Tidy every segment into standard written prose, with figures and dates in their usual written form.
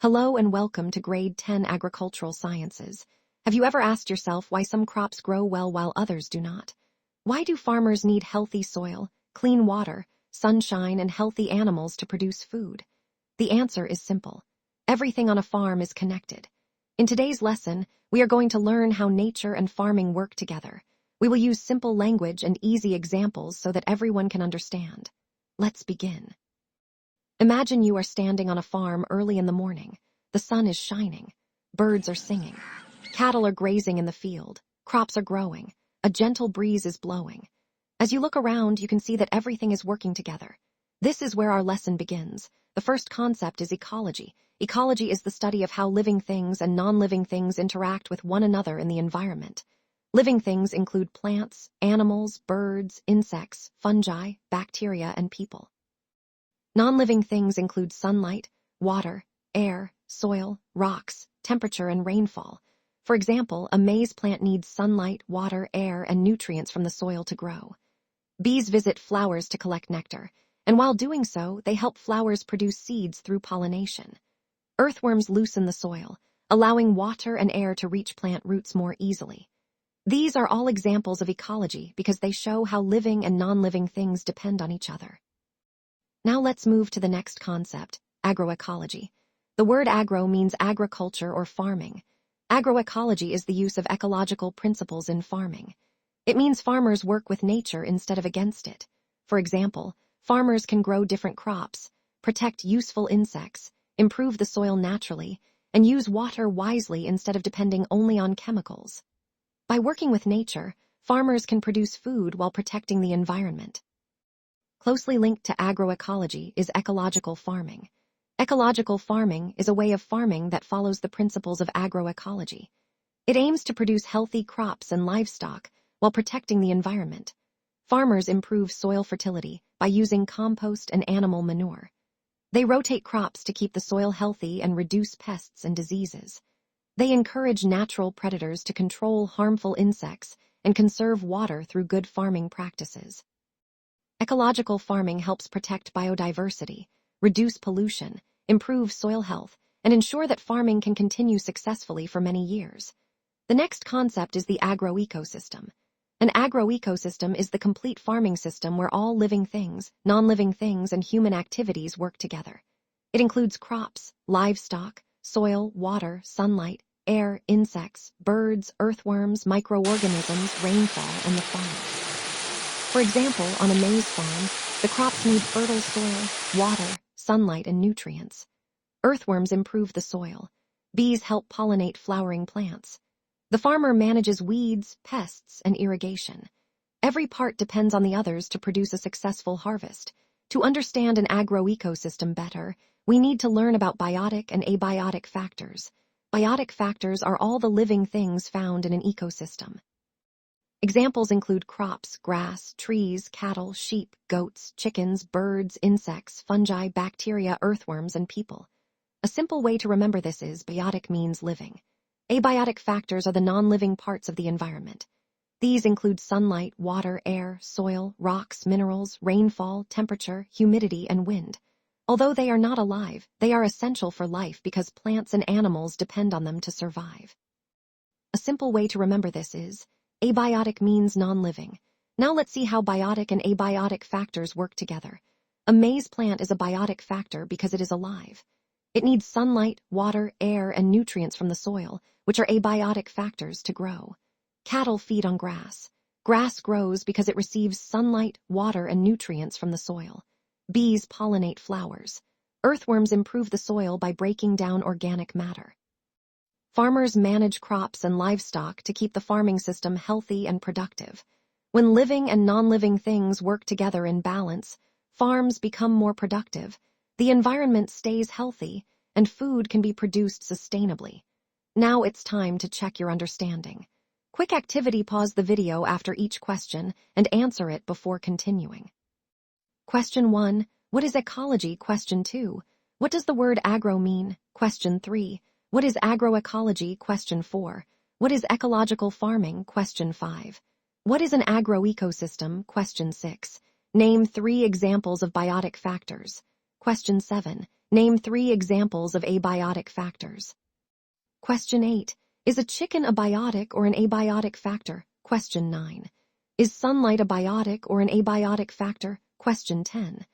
Hello and welcome to Grade 10 Agricultural Sciences. Have you ever asked yourself why some crops grow well while others do not? Why do farmers need healthy soil, clean water, sunshine, and healthy animals to produce food? The answer is simple. Everything on a farm is connected. In today's lesson, we are going to learn how nature and farming work together. We will use simple language and easy examples so that everyone can understand. Let's begin. Imagine you are standing on a farm early in the morning. The sun is shining. Birds are singing. Cattle are grazing in the field. Crops are growing. A gentle breeze is blowing. As you look around, you can see that everything is working together. This is where our lesson begins. The first concept is ecology. Ecology is the study of how living things and non-living things interact with one another in the environment. Living things include plants, animals, birds, insects, fungi, bacteria, and people. Non-living things include sunlight, water, air, soil, rocks, temperature, and rainfall. For example, a maize plant needs sunlight, water, air, and nutrients from the soil to grow. Bees visit flowers to collect nectar, and while doing so, they help flowers produce seeds through pollination. Earthworms loosen the soil, allowing water and air to reach plant roots more easily. These are all examples of ecology because they show how living and non-living things depend on each other. Now let's move to the next concept, agroecology. The word agro means agriculture or farming. Agroecology is the use of ecological principles in farming. It means farmers work with nature instead of against it. For example, farmers can grow different crops, protect useful insects, improve the soil naturally, and use water wisely instead of depending only on chemicals. By working with nature, farmers can produce food while protecting the environment. Closely linked to agroecology is ecological farming. Ecological farming is a way of farming that follows the principles of agroecology. It aims to produce healthy crops and livestock while protecting the environment. Farmers improve soil fertility by using compost and animal manure. They rotate crops to keep the soil healthy and reduce pests and diseases. They encourage natural predators to control harmful insects and conserve water through good farming practices. Ecological farming helps protect biodiversity, reduce pollution, improve soil health, and ensure that farming can continue successfully for many years. The next concept is the agroecosystem. An agroecosystem is the complete farming system where all living things, non-living things, and human activities work together. It includes crops, livestock, soil, water, sunlight, air, insects, birds, earthworms, microorganisms, rainfall, and the fauna. For example, on a maize farm, the crops need fertile soil, water, sunlight, and nutrients. Earthworms improve the soil. Bees help pollinate flowering plants. The farmer manages weeds, pests, and irrigation. Every part depends on the others to produce a successful harvest. To understand an agroecosystem better, we need to learn about biotic and abiotic factors. Biotic factors are all the living things found in an ecosystem. Examples include crops, grass, trees, cattle, sheep, goats, chickens, birds, insects, fungi, bacteria, earthworms, and people. A simple way to remember this is biotic means living. Abiotic factors are the non-living parts of the environment. These include sunlight, water, air, soil, rocks, minerals, rainfall, temperature, humidity, and wind. Although they are not alive, they are essential for life because plants and animals depend on them to survive. A simple way to remember this is abiotic means non-living. Now let's see how biotic and abiotic factors work together. A maize plant is a biotic factor because it is alive. It needs sunlight, water, air, and nutrients from the soil, which are abiotic factors, to grow. Cattle feed on grass. Grass grows because it receives sunlight, water, and nutrients from the soil. Bees pollinate flowers. Earthworms improve the soil by breaking down organic matter. Farmers manage crops and livestock to keep the farming system healthy and productive. When living and non-living things work together in balance, farms become more productive, the environment stays healthy, and food can be produced sustainably. Now it's time to check your understanding. Quick activity: pause the video after each question and answer it before continuing. Question 1. What is ecology? Question 2. What does the word agro mean? Question 3. What is agroecology? Question 4. What is ecological farming? Question 5. What is an agroecosystem? Question 6. Name 3 examples of biotic factors. Question 7. Name 3 examples of abiotic factors. Question 8. Is a chicken a biotic or an abiotic factor? Question 9. Is sunlight a biotic or an abiotic factor? Question 10.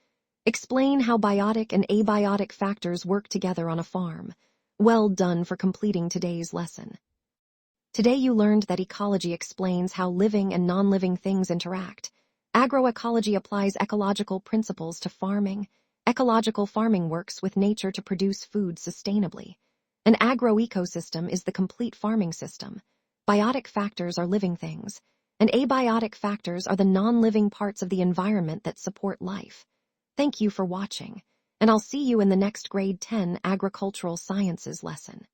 Explain how biotic and abiotic factors work together on a farm. Well done for completing today's lesson. Today you learned that ecology explains how living and non-living things interact. Agroecology applies ecological principles to farming. Ecological farming works with nature to produce food sustainably. An agroecosystem is the complete farming system. Biotic factors are living things, and abiotic factors are the non-living parts of the environment that support life. Thank you for watching, and I'll see you in the next Grade 10 Agricultural Sciences lesson.